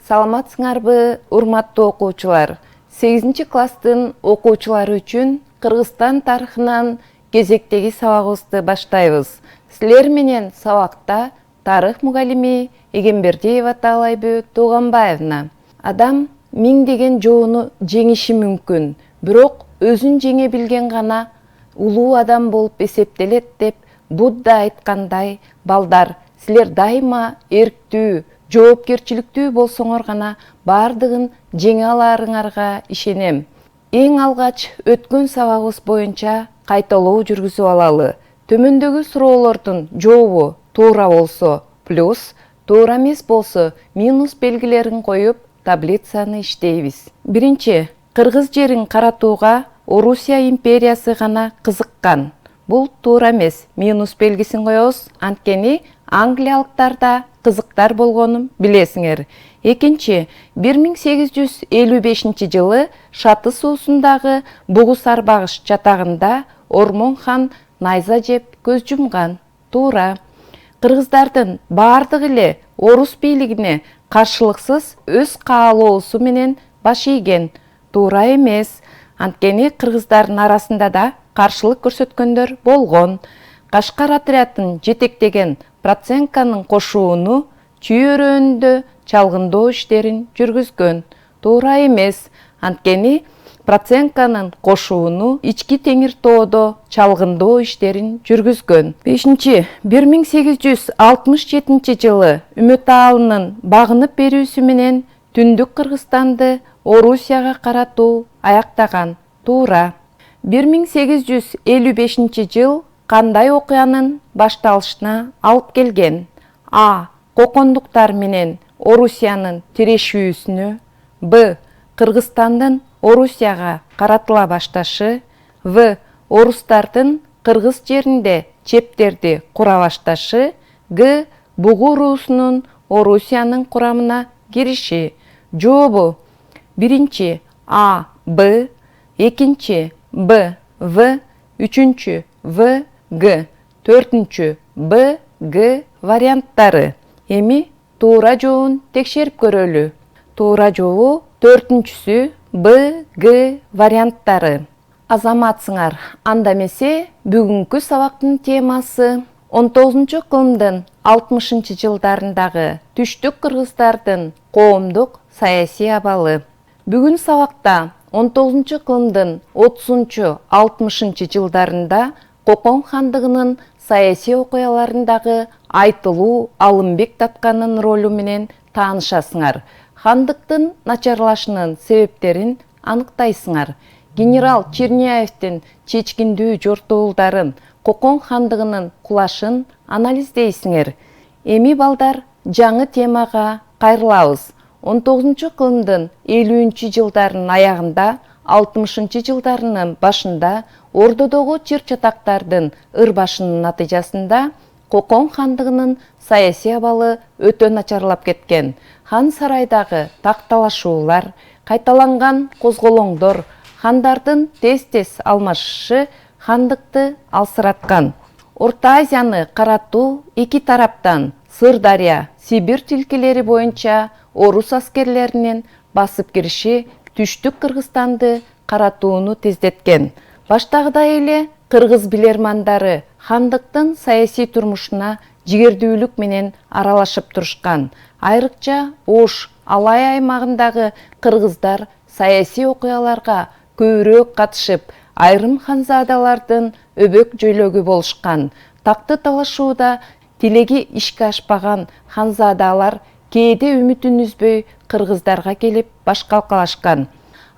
Саламатсыңарбы, урматтуу окуучулар. 8 класстын окуучулары үчүн Кыргызстан тарыхынан кезектеги сабагыбызды баштайбыз. Силер менен сабакта тарых мугалими Эгембердиева Таалайбү Тууганбаевна. Адам миңдеген жоону жеңиши мүмкүн, бирок өзүн жеңе билген гана улуу адам болуп эсептелет деп Будда айткандай, балдар, силер дайыма эрктүү, жоопкерчиликтүү болсоңор гана бардыгын жеңе аларыңарга ишенем. Эң алгач өткөн сабагыбыз боюнча кайталоо жүргүзүп алалы. Төмөндөгү суроолордун жообу туура болсо плюс, туура эмес болсо минус белгилерин коюп, таблицаны иштейбиз. Биринчи, кыргыз жерин каратууга Орусия империясы гана кызыккан. Бул туура эмес, минус белгисин коебуз, анткени англиялыктар да кызыктар болгонун билесиңер. Экинчи, 1855 жылы Шаты суусундагы Бугус Арбагыш чатагында Ормон хан найза жеп көз жумган. Туура. Кыргыздардын бардыгы эле орус бийлигине каршылыксыз өз каалоосу менен баш ийген. Туура эмес. Анткени кыргыздардын арасында да каршылык көрсөткөндөр болгон. Кашкар отрядын жетектеген Проценканын кошууну чүйөрөндө чалгындоо иштерин жүргүзгөн. Туура эмес. Анткени Проценканын кошууну ички Теңир тоодо чалгындоо иштерин жүргүзгөн. 5. 1867 жылы Үмөт аалынын багынып берүүсү менен Түндүк Кыргызстанды Орусияга каратуу аяктаган. Туура. 1855 жыл кандай окуянын башталышына алып келген? А. Кокондуктар менен Орусиянын тирешүүсүнө. Б. Кыргызстандын Орусияга каратыла башташы. В. Орустардын кыргыз жеринде чептерди кура башташы. Г. Бугу уруусунун Орусиянын курамына кириши. Жообу: 1. А. Б. 2. Б. В. 3. В. Г. 4. Б. Г варианттары. Эми туура жообун текшерип көрөлү. Туура жообу 4-сү Б. Г варианттары. Азаматсыңар, анда эмесе бүгүнкү сабактын темасы 19-кылымдын 60 жылдарындагы түштүк кыргыздардын коомдук саясий абалы. Бүгүн сабакта 19-кылымдын 30-60 жылдарында Кокон хандыгынын саясий окуяларындагы айтылуу Алымбек Татканын ролу менен таанышасыңар. Хандыктын начарлашынын себептерин аныктайсыңар. Генерал Черняевдин чечкиндүү жортуулдарын, Кокон хандыгынын кулашын анализдейсиңер. Эми балдар, жаңы темага кайрылабыз. 19-кылымдын 50 жылдарынын аягында, 60 жылдарынын башында Ордодогу чыр-чатактардын ырбашынын натыйжасында Кокон хандыгынын саясий абалы өтө начарлап кеткен. Хан сарайдагы такталашуулар, кайталанган козголоңдор, хандардын тез-тез алмашышы хандыкты алсыраткан. Орто Азияны каратуу эки тараптан Сырдария, Сибирь тилкелери боюнча орус аскерлеринин басып кириши түштүк Кыргызстанды каратууну тездеткен. Баштагыдай эле кыргыз билермандары хандыктын саясий турмушуна жигердүүлүк менен аралашып турушкан. Айрыкча Ош, Алай аймагындагы кыргыздар саясий окуяларга көбүрөөк катышып, айрым ханзадалардын өбөк жөйлөгү болушкан. Такты талашууда тилеги ишке ашпаган ханзадалар кээде үмүтүн үзбөй кыргыздарга келип баш калкалашкан.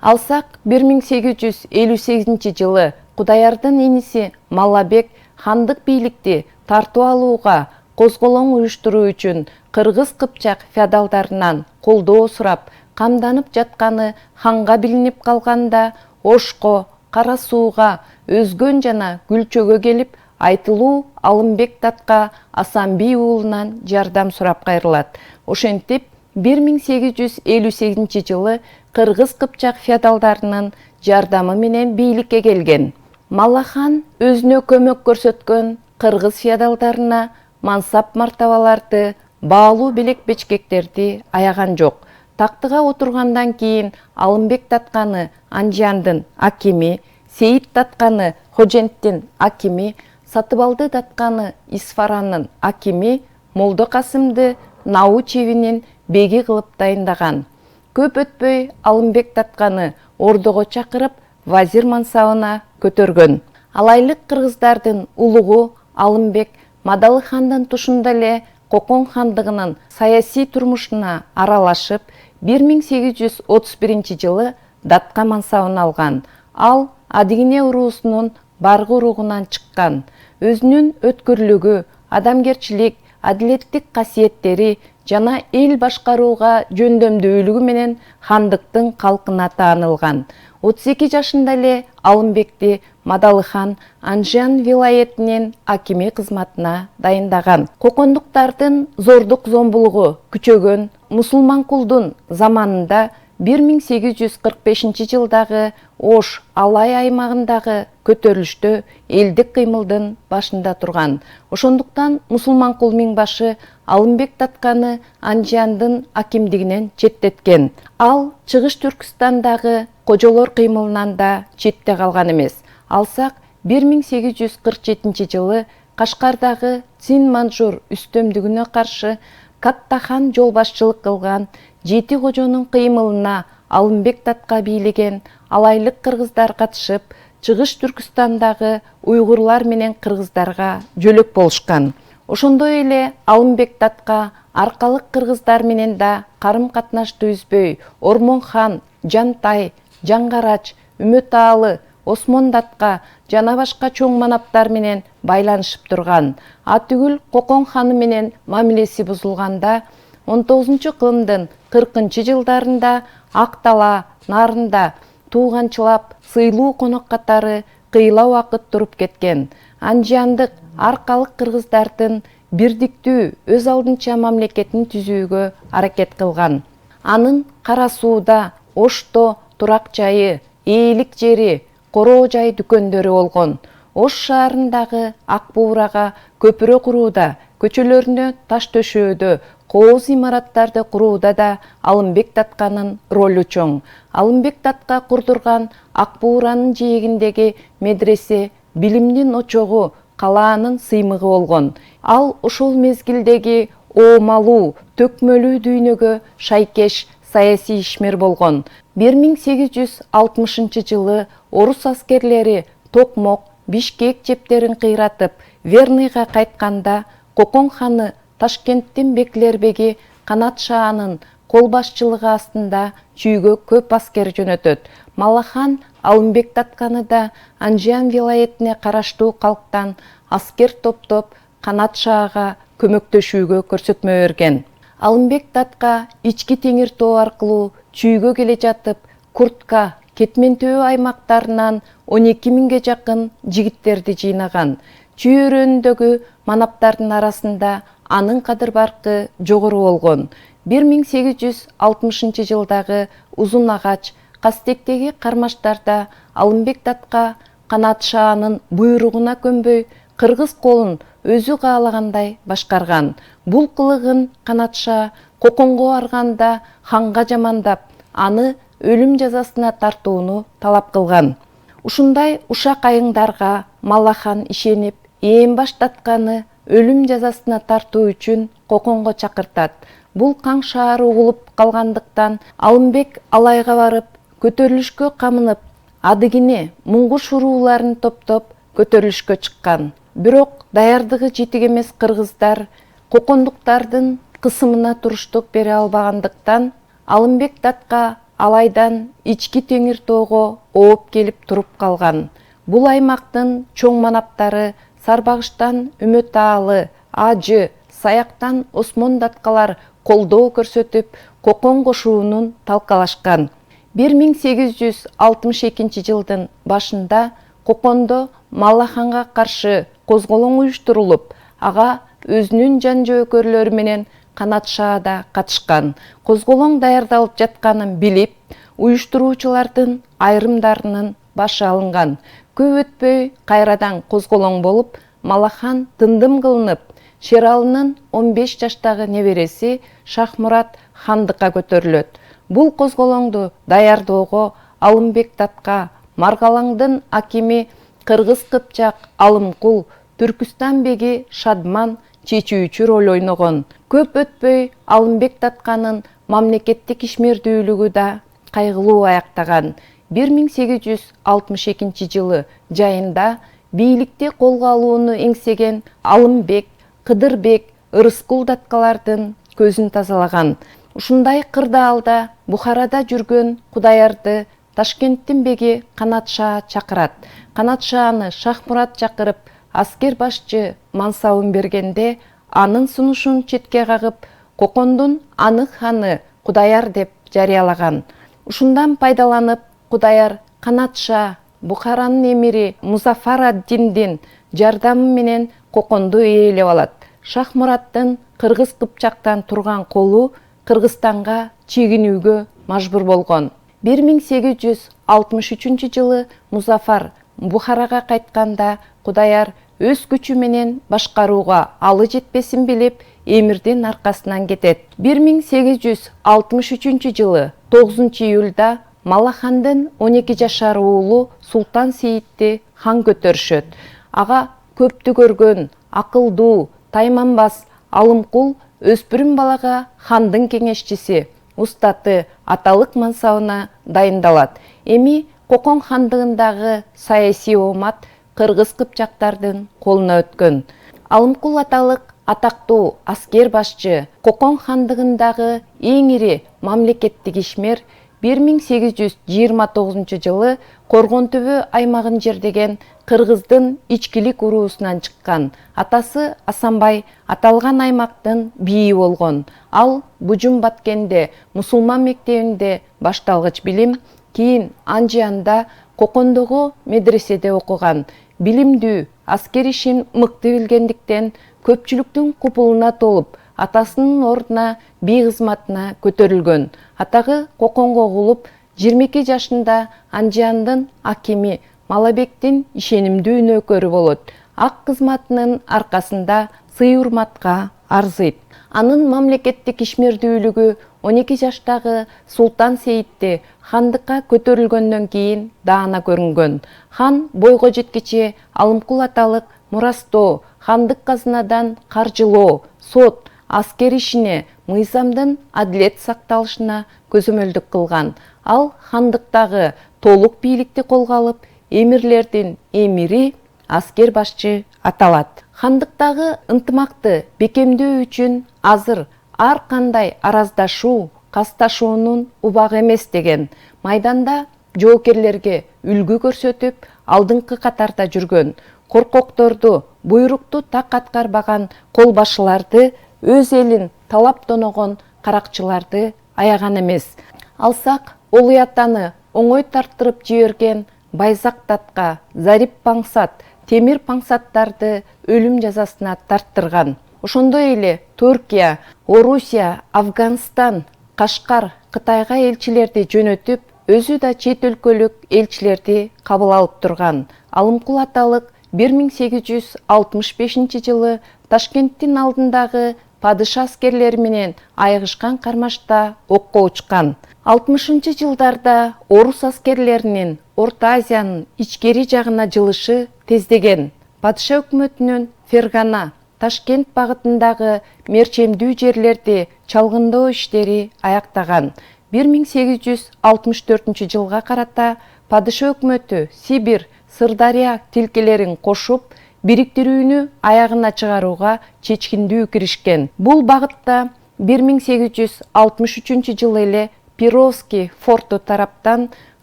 Алсак 1858 жылы Кудаярдын иниси Маллабек хандык бийликти тартып алууга козголоң уюштуруу үчүн кыргыз кыпчак феодалдарынан колдоо сурап, камданып жатканы ханга билинип калганда Ошко, Кара Сууга, Өзгөн жана Гүлчөгө келип, айтылуу Алымбек Татка Асанбий уулунан жардам сурап кайрылат. Ошентип 1858 жылы кыргыз кыпчак феодалдарынын жардамы менен бийликке келген. Малахан өзүнө көмөк көрсөткөн кыргыз феодалдарына мансап мартабаларды, баалуу белек бечкектерди аяган жок. тактыга отургандан кийин Алымбек Татканы Анжандын акими, Сейит Татканы Хоженттин акими, Сатыбалды Татканы Исфаранын акими Молдо Касымды Нау чебинин беги кылып дайындаган. Көп өтпөй Алымбек Татканы ордого чакырып вазир мансабына көтөргөн. Алайлык кыргыздардын улугу Алымбек Мадалы хандын тушунда эле Кокон хандыгынын саясий турмушуна аралашып, 1831 жылы датка мансабын алган. Ал Адыгине уруусунун баргы уругунан чыккан. Өзүнүн өткүрлүгү, адамгерчилик, адилеттик касиеттери жана эл башкарууга жөндөмдүүлүгү менен хандыктын калкына таанылган. 32 жашында эле Алымбекти Мадалы хан Анжан вилаетинин акими кызматына дайындаган. Кокондуктардын зордук зомбулугу күчөгөн Мусулманкулдун заманында 1845 жылдагы Ош Алай аймагындагы көтөрүлүштө элдик кыймылдын башында турган. Ошондуктан Мусулманкул миңбашы Алымбек Татканы Анжандын акимдигинен четтеткен. Ал Чыгыш Түркістандагы кожолор кыймылынан да четте калган эмес. Алсак 1847 жылы Кашкардагы Цин-Манжур үстөмдүгүнө каршы Каттахан жол башчылык кылган 7 кожонун кыймылына Алымбек Татка бийлеген алайлык кыргыздар катышып, Чыгыш Түркістандагы уйгурлар менен кыргыздарга жөлөк болушкан. Ошондой эле Алымбек Татка аркалык кыргыздар менен да карым-катнашты үзбөй, Ормон хан, Жантай, Жаңгарач, Үмөтаалы, Осмон Татка жана башка чоң манаптар менен байланышып турган. Атүгүл Кокон ханы менен мамилеси бузулганда 19-кылымдын 40 жылдарында Актала, Нарында тууганчылап сыйлуу конок катары кыйла убакыт туруп кеткен. Анжандык аркалык кыргыздардын бирдиктүү өз алдынча мамлекетин түзүүгө аракет кылган. Анын Кара сууда, Ошто турак жайы, ээлик жери, короо жай дүкөндөрү болгон. Ош шаарындагы Ак Буурага көпүрө курууда, көчөлөрүнө таш төшөөдө, кооз имараттарды курууда да Алымбек Татканын ролу чоң. Алымбек Татка курдурган Ак Бууранын жээгиндеги медресе билимдин очогу, калаанын сыймыгы болгон. Ал ошол мезгилдеги оомалуу, төкмөлүү дүйнөгө шайкеш саясий ишмер болгон. 1860 жылы орус аскерлери Токмок, Бишкек жептерин кыйратып, Верныйга кайтканда Кокон ханы Ташкенттин Беклербеги Канат Шаанын кол башчылыгы астында чүйгө көп аскер жөнөтөт. Малахан Алымбек Татканы да Анжан вилаетине караштуу калктан аскер топтоп Канат Шаага көмөктөшүүгө көрсөтмө берген. Алымбек Татка ички теңир тоо аркылуу чүйгө келе жатып, Куртка, Кетментөө аймактарынан 12 миңге жакын жигиттерди жыйнаган. Чүй өрөөнүндөгү манаптардын арасында анын кадыр баркы жогору болгон. 1860 жылдагы Узун Агач, Кастектеги кармаштарда Алымбек Татка Канат Шаанын буйругуна көнбөй, кыргыз колун өзү каалагандай башкарган. Бул кылыгын Канат Шаа Коконго барганда ханга жамандап, аны өлүм жазасына тартууну талап кылган. Ушундай ушак айыңдарга Малахан ишенип, ээн баш Татканы өлүм жазасына тартуу үчүн Коконго чакыртат. Бул Каң шаары угулуп калгандыктан Алымбек Алайга барып, көтөрүлүшкө камынып, Адыгине, Муңгуш урууларын топтоп көтөрүлүшкө чыккан. Бирок даярдыгы жетик эмес кыргыздар кокондуктардын кысымына туруштук бере албагандыктан Алымбек Татка Алайдан ички теңир тоого ооп келип туруп калган. Бул аймактын чоң манаптары Сарбагыштан Үмөтаалы, Ажы, Саяктан Осмон Таткалар колдоо көрсөтүп, Кокон кошуунун талкалашкан. 1862 жылдын башында Кокондо Малаханга каршы козголоң уюштурулуп, ага өзүнүн жан жөөкөрлөрү менен Канат Шаада катышкан. Козголоң даярдалып жатканын билип, уюштуруучулардын айрымдарынын башы алынган. Көп өтпөй кайрадан козголоң болуп, Малахан тындым кылынып, Шералынын 15 жаштагы небереси Шахмурат хандыкка көтөрүлөт. Бул козголоңду даярдоого Алымбек Татка, Маргалаңдын акими Кыргыз Кыпчак Алымкул, Түркүстан беги Шадман чечүүчү роль ойногон. Көп өтпөй Алымбек Татканын мамлекеттик ишмердүүлүгү да кайгылуу аяктаган. 1862 жылы жайында бийликти колго алууну эңсеген Алымбек, Кыдырбек, Ырыскул Таткалардын көзүн тазалаган. Ушундай кырдаалда Бухарада жүргөн Кудаярды Ташкенттин беги Канатшаа чакырат. Канатшааны Шахмурат чакырып, аскер башчы мансабын бергенде, анын сунушун четке кагып, Кокондун анык ханы Кудаяр деп жарыялаган. Ушундан пайдаланып, Кудаяр Канатшаа Бухаранын эмири Музафар ад-Диндин жардамы менен Коконду ээлеп алат. Шахмураттын Кыргыз Кыпчактан турган колу Кыргызстанга чегинүүгө мажбур болгон. 1863 жылы Музафар Бухарага кайтканда Кудаяр өз күчү менен башкарууга алы жетпесин билип, эмирдин аркасынан кетет. 1863 жылы 9 июлда Малахандын 12 жашар уулу Султан Сейитти хан көтөрүшөт. Ага көптү көргөн, акылдуу, тайманбас Алымкул өспүрүм балага хандын кеңешчиси, устаты, аталык мансабына дайындалат. Эми Кокон хандыгындагы саясий оомат Кыргыз Кыпчактардын колуна өткөн. Алымкул аталык атактуу аскер башчы, Кокон хандыгындагы эң ири мамлекеттик ишмер 1829 жылы Коргон түбү аймагын жердеген Кыргыздын ичкилик уруусунан чыккан. Атасы Асанбай аталган аймактын бийи болгон. Ал Бужум Баткенде мусулман мектебинде башталгыч билим, кийин Анжианда Кокондогу медреседе окуган. Билимдүү, аскер ишин мыкты билгендиктен көпчүлүктүн купулуна толуп, атасынын ордуна бий кызматына көтөрүлгөн. Атагы Коконго угулуп, 22 жашында Анжиандын акими Малабектин ишенимдүү нөкөрү болот. Ак кызматынын аркасында сый-урматка арзыйт. Анын мамлекеттик ишмердүүлүгү 12 жаштагы Султан Сейитти хандыкка көтөрүлгөндөн кийин даана көрүнгөн. Хан бойго жеткиче Алымкул аталык мурастоо, хандык казынадан каржылоо, сот, аскер ишине, мыйзамдын адилет сакталышына көзөмөлдүк кылган. Ал хандыктагы толук бийликти колго алып, эмирлердин эмири, аскер башчы аталат. Хандыктагы ынтымакты бекемдөө үчүн азыр ар кандай араздашуу, касташуунун убагы эмес деген. Майданда жоокерлерге үлгү көрсөтүп, алдыңкы катарда жүргөн, коркокторду, буйрукту так аткарбаган кол башчыларды, өз элин талап тоногон каракчыларды аяган эмес. Алсак, Улуу Атаны оңой тарттырып жиберген Байзак Татка, Зарип Паңсат, Темир Паңсаттарды өлүм жазасына тарттырган. Ошондой эле Түркия, Орусия, Афганстан, Кашкар, Кытайга элчилерди жөнөтүп, өзү да чет өлкөлүк элчилерди кабыл алып турган. Алымкул аталык 1865 жылы Ташкенттин алдындагы падыша аскерлери менен айыгышкан кармашта окко учкан. 60 жылдарда орус аскерлеринин Орто Азиянын ичкери жагына жылышы тездеген. Падыша өкмөтүнүн Фергана, Ташкент багытындагы мерчемдүү жерлерди чалгындоо иштери аяктаган. 1864 жылга карата падыша өкмөтү Сибир, Сырдария тилкелерин кошуп, бириктирүүнү аягына чыгарууга чечкиндүү киришкен. Бул багытта 1863 жылы эле Перовский форту тараптан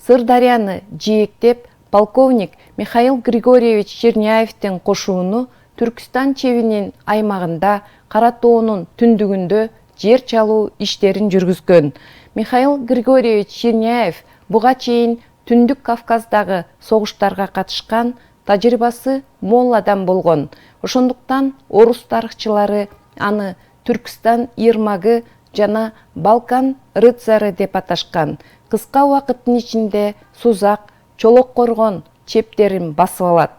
Сырдарияны жээктеп, полковник Михаил Григорьевич Черняевдин кошууну Түркстан чебинин аймагында Кара тоонун түндүгүндө жер чалуу иштерин жүргүзгөн. Михаил Григорьевич Черняев буга чейин Түндүк Кавказдагы согуштарга катышкан, тажрыйбасы мол адам болгон. Ошондуктан орус тарыхчылары аны Түркстан Ирмагы жана Балкан рыцары деп аташкан. Кыска убакыттын ичинде Сузак, Чолоккоргон чептерин басып алат.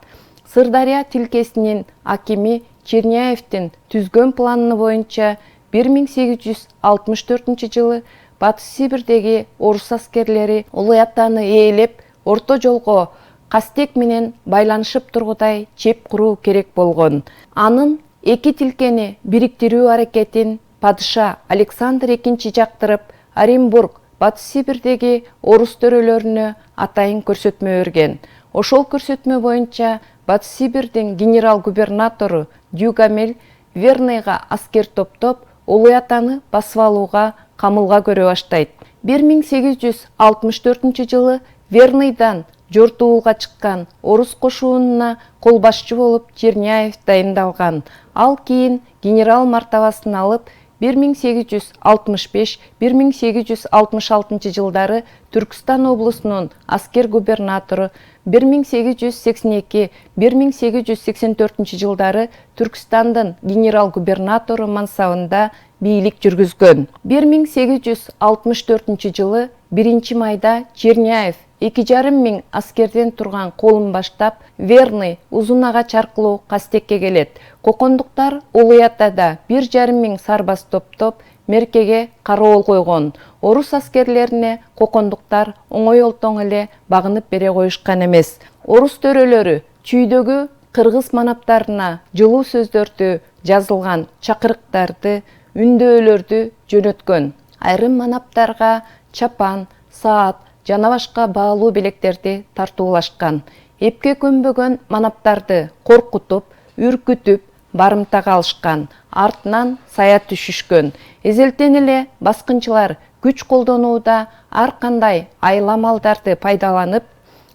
Сырдария тилкесинин акими Черняевдин түзгөн планы боюнча 1864 жылы Батыс Сибирдеги орус аскерлери Улуу Атаны ээлеп, орто жолго Кастек менен байланышып тургудай чеп куруу керек болгон. Анын эки тилкени бириктирүү аракетин падыша Александр II жактырып, Оренбург, Батыс Сибирдеги орус төрөлөрүнө атайын көрсөтмө берген. Ошол көрсөтмө боюнча Батыс Сибирдин генерал-губернатору Дюгамель Верныйга аскер топтоп, Улуу Атаны басып алууга камылга көрө баштайт. 1864 жылы Верныйдан жортуулга чыккан орус кошунуна кол башчы болуп Черняев дайындалган. Ал кийин генерал мартабасын алып, 1865-1866 жылдары Түркістан облусунун аскер губернатору, 1882-1884 жылдары Түркістандын генерал-губернатору мансабында бийлик жүргүзгөн. 1864 жылы 1 майда Черняев 2,5 миң аскерден турган колун баштап, Верный, Узун агач аркылуу Кастекке келет. Кокондуктар Улуу Атада 1,5 миң сарбаз топтоп, меркеге кароол койгон. Орус аскерлерине кокондуктар оңой олтоң эле багынып бере коюшкан эмес. Орус төрөлөрү чүйдөгү кыргыз манаптарына жылуу сөздөрдү жазылган чакырыктарды, үндөөлөрдү жөнөткөн. Айрым манаптарга чапан, саат жана башка баалуу белектерди тартуулашкан. Эпке көнбөгөн манаптарды коркутуп, үркүтүп, барымтага алышкан. Артынан сая түшүшкөн. Эзелтен эле баскынчылар күч колдонууда ар кандай айла малдарды пайдаланып,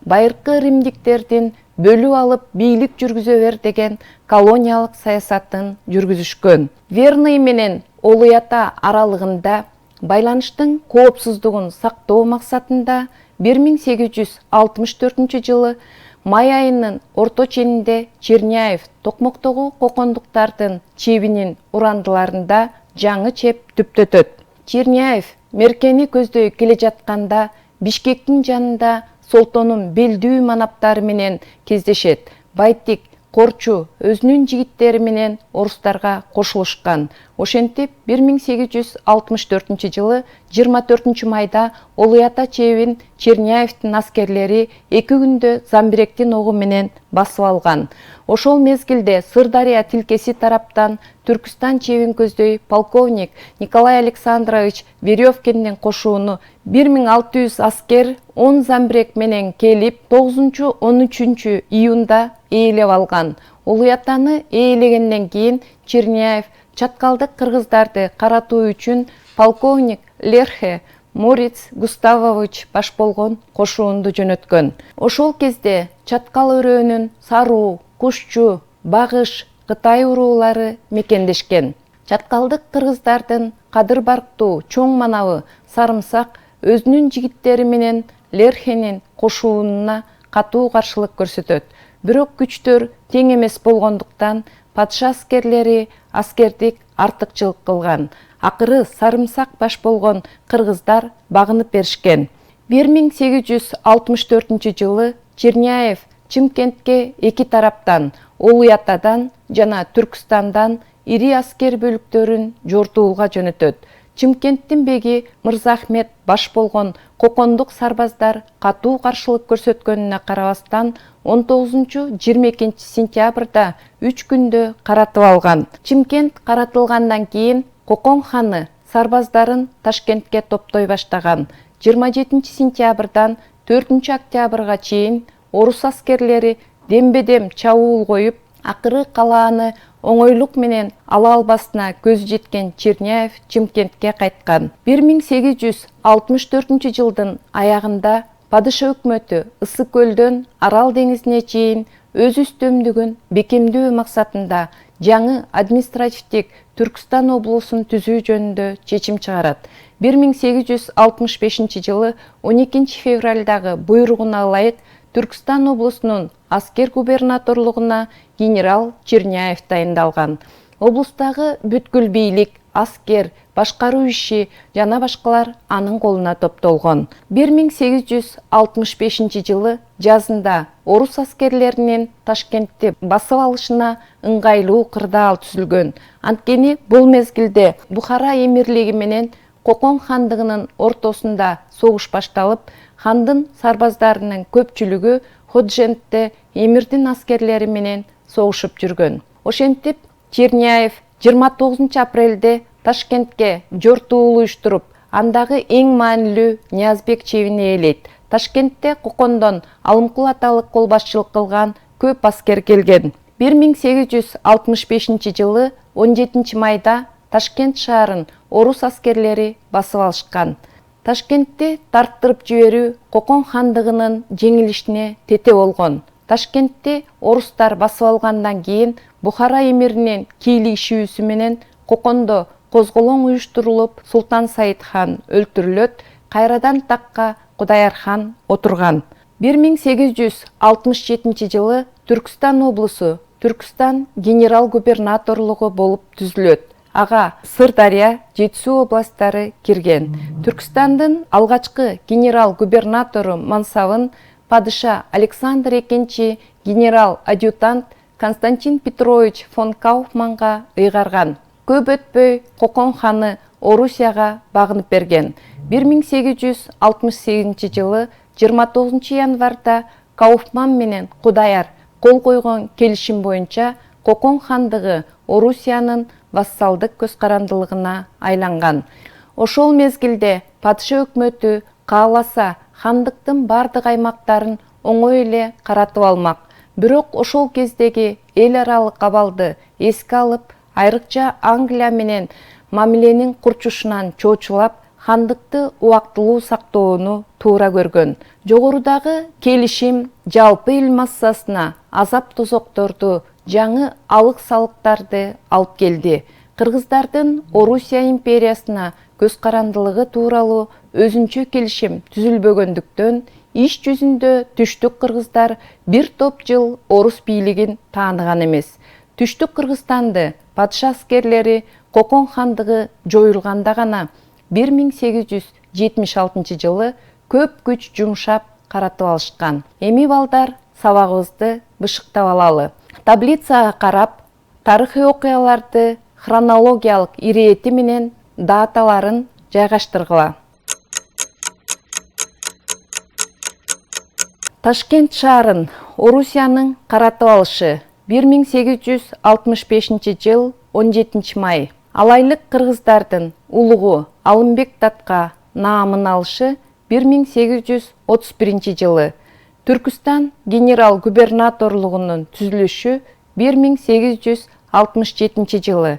байыркы римдиктердин бөлүп алып бийлик жүргүзө бер деген колониялык саясатын жүргүзүшкөн. Верный менен Улуу Ата аралыгында байланыштын коопсуздугун сактоо максатында 1864 жылы май айынын орто ченинде Черняев Токмоктогу кокондуктардын чебинин урандыларында жаңы чеп түптөтөт. Черняев меркени көздөй келе жатканда Бишкектин жанында Солтонун белдүү манаптары менен кездешет. Байтик, Корчу өзүнүн жигиттери менен орустарга кошулушкан. Ошентип 1864 жылы 24 майда Улуу Ата чебин Черняевдин аскерлери 2 күндө Замбиректин огу менен басып алган. Ошол мезгилде Сырдария тилкеси тараптан Түркістан чебин көздөй полковник Николай Александрович Веревкиндин кошууну 1600 аскер 10 Замбирек менен келип 9-13 июнда ээлеп алган. Улуу Атаны ээлегенден кийин Черняев чаткалдык кыргыздарды каратуу үчүн полковник Лерхе Мориц Густавович баш болгон кошуунду жөнөткөн. Ошол кезде чаткал өрөөнүн Саруу, Кушчу, Багыш, Кытай уруулары мекендешкен. Чаткалдык кыргыздардын кадыр барктуу чоң манабы Сарымсак өзүнүн жигиттери менен Лерхенин кошуунуна катуу каршылык көрсөтөт. Бирок күчтөр тең эмес болгондуктан патша аскерлери аскердик артыкчылык кылган. Акыры Сарымсак баш болгон кыргыздар багынып беришкен. 1864 жылы Черняев Чымкентке эки тараптан, Улуу Атадан жана Түркістандан ири аскер бөлүктөрүн жортуулга жөнөтөт. Чымкенттин беги Мырзахмет баш болгон кокондук сарбаздар катуу каршылык көрсөткөнүнө карабастан 19-22 сентябрда 3 күндө каратып алган. Чымкент каратылгандан кийин Кокон ханы сарбаздарын Ташкентке топтой баштаган. 27 сентябрдан 4 октябрга чейин орус аскерлери дембедем чабуул коюп, акыры калааны оңойлук менен ала албасына көз жеткен Черняев Чымкентке кайткан. 1864 жылдын аягында падыша өкмөтү Ысык көлдөн Арал деңизине чейин өз үстөмдүгүн бекемдөө максатында жаңы административдик Түркістан облусун түзүү жөнүндө чечим чыгарат. 1865 жылы 12 февралдагы буйругуна ылайык Түркістан облусунун аскер губернаторлугуна генерал Черняев дайындалган. Облустагы бүткүл бийлик, аскер, башкаруу иши жана башкалар анын колуна топтолгон. 1865 жылы жазында орус аскерлеринин Ташкентти басып алышына ыңгайлуу кырдаал түзүлгөн. Анткени бул мезгилде Бухара эмирлиги менен Кокон хандыгынын ортосунда согуш башталып, хандын сарбаздарынын көпчүлүгү Ходжентте эмирдин аскерлери менен согушуп жүргөн. Ошентип, Черняев 29 апрелде Ташкентке жортуу уюштуруп, андагы эң маанилүү Ниязбек чебин ээлейт. Ташкентте Кокондон Алымкул аталык кол башчылык кылган көп аскер келген. 1865 жылы 17 майда Ташкент шаарын орус аскерлери басып алышкан. Ташкентти тарттырып жиберүү Кокон хандыгынын жеңилишине тете болгон. Ташкентти орустар басып алгандан кийин Бухара эмиринин кийлигишүүсү менен Кокондо козголоң уюштурулуп, Султан Саид хан өлтүрүлөт, кайрадан такка Кудаяр хан отурган. 1867 жылы Түркістан облусу Түркістан генерал-губернаторлугу болуп түзүлөт. Ага Сырдария, Жетису областтары кирген. Түркістандын алгачкы генерал-губернатору мансабын падыша Александр II генерал-адъютант Константин Петрович фон Кауфманга ыйгарган. Көп өтпөй Кокон ханы Орусияга багынып берген. 1868 жылы 29 январда Кауфман менен Кудаяр кол койгон келишим боюнча Кокон хандыгы Орусиянын вассалдык көз карандылыгына айланган. Ошол мезгилде падыша өкмөтү кааласа хандыктын бардык аймактарын оңой эле каратып алмак. Бирок ошол кездеги эл аралык абалды эске алып, айрыкча Англия менен мамиленин курчушунан чоочулап, хандыкты убактылуу сактоону туура көргөн. Жогорудагы келишим жалпы эл массасына азап тозокторду, жаңы алык салыктарды алып келди. Кыргыздардын Орусия империясына көз карандылыгы тууралуу өзүнчө келишим түзүлбөгөндүктөн, иш жүзүндө түштүк кыргыздар бир топ жыл орус бийлигин тааныган эмес. Түштүк Кыргызстанды падыша аскерлери Кокон хандыгы жоюлганда гана 1876 жылы көп күч жумшап каратып алышкан. Эми балдар сабагыбызды бышыктап алалы. Таблицага карап, тарыхый окуяларды хронологиялык ирети менен даталарын жайгаштыргыла. Ташкент шаарын Орусиянын каратып алышы 1865 жыл 17 май. Алайлык кыргыздардын улугу Алымбек Татка наамын алышы 1831 жылы. Түркістан генерал-губернаторлугунун түзүлүшү 1867 жылы.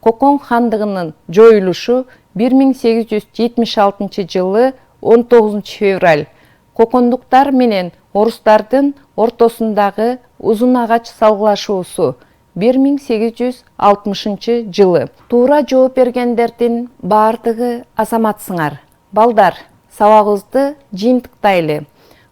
Кокон хандыгынын жоюлушу 1876 жылы 19 февраль. Кокондуктар менен орустардын ортосундагы узун агач салгылашуусу 1860 жылы. Туура жооп бергендердин бардыгы азаматсыңар. Балдар, сабагыбызды жыйынтыктайлы.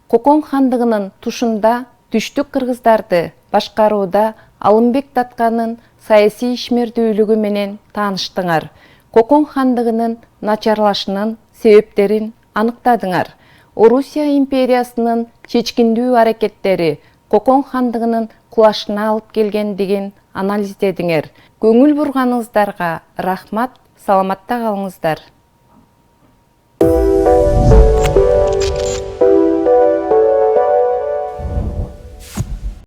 Кокон хандыгынын тушунда түштүк кыргыздарды башкарууда Алымбек Татканын саясий ишмердүүлүгү менен тааныштыңар. Кокон хандыгынын начарлашынын себептерин аныктадыңар. Орусия империясынын чечкиндүү аракеттери Кокон хандыгынын кулашына алып келгендигин анализдедиңер. Көңүл бурганыңыздарга рахмат, саламатта калыңыздар.